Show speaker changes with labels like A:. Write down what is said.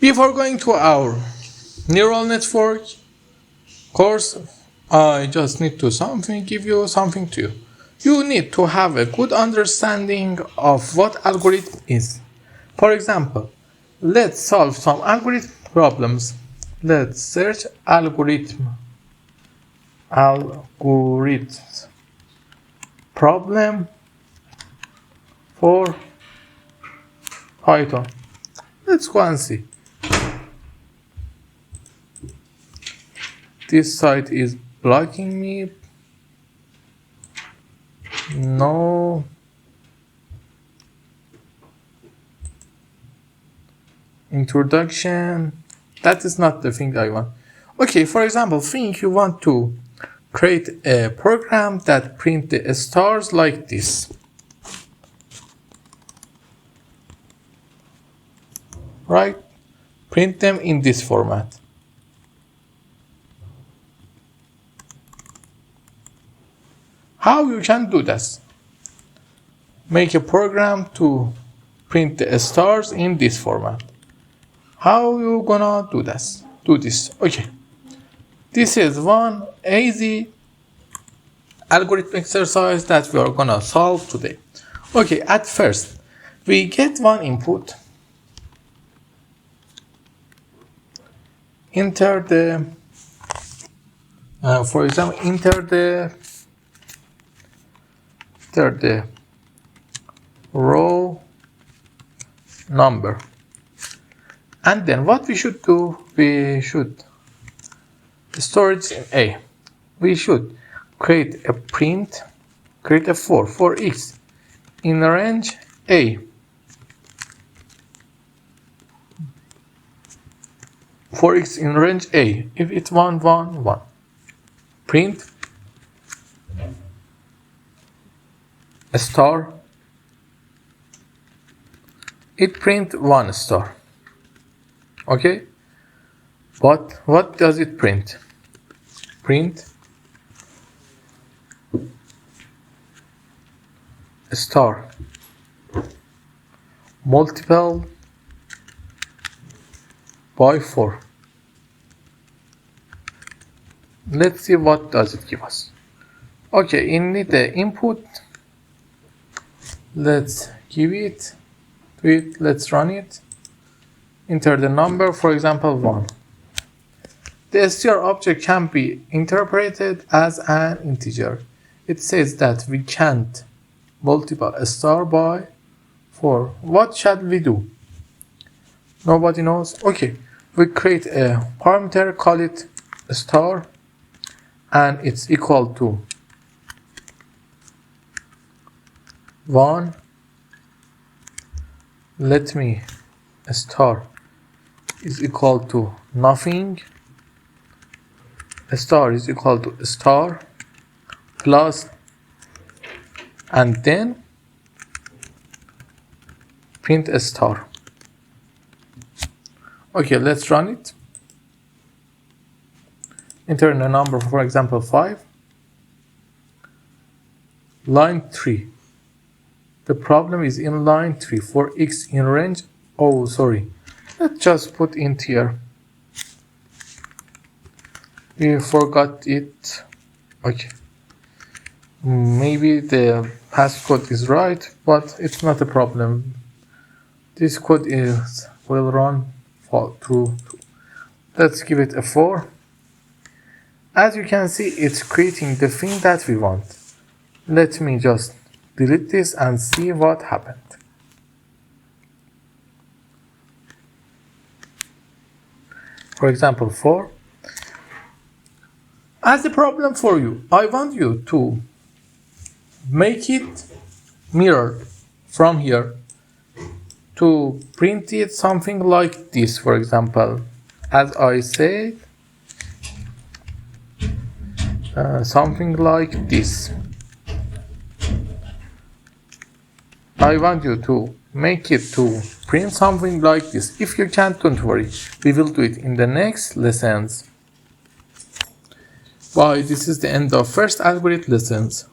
A: Before going to our neural network course, I just need to give you something too. You need to have a good understanding of what algorithm is. For example, let's solve some algorithm problems. Let's search algorithm problem for Python. Let's go and see. This site is blocking me. No. Introduction. That is not the thing I want. Okay, for example, think you want to create a program that print the stars like this. Right? Print them in this format. How you can do this? Make a program to print the stars in this format. How you gonna do this? Okay. This is one easy algorithm exercise that we are gonna solve today. Okay, at first, we get one input. Enter the, for example, enter the row number. And then what we should do, we should store it in A. We should create a for x in range A. For x in range A, if it's 1, 1, 1. Print a star. It print 1 star. Okay, but what does it print? Print a star multiple by 4. Let's see what does it give us. Okay, in the input, let's give it to it. Let's run it. Enter the number, for example, 1. The str object can be interpreted as an integer. It says that we can't multiply a star by 4. What shall we do? Nobody knows? Okay, we create a parameter, call it a star, and it's equal to 1. Let me a star is equal to nothing. A star is equal to a star plus, and then print a star. Okay, let's run it. Enter a number, for example, 5. Line 3. The problem is in line 3 for x in range. Oh, sorry. Let's just put int here. We forgot it. Okay. Maybe the passcode is right, but it's not a problem. This code will run through. Let's give it a 4. As you can see, it's creating the thing that we want. Let me just delete this and see what happened. For example, 4. As a problem for you, I want you to make it mirrored from here to print it something like this. For example, as I said, something like this. I want you to make it to print something like this. If you can't, don't worry. We will do it in the next lessons. Bye. This is the end of first algorithm lessons.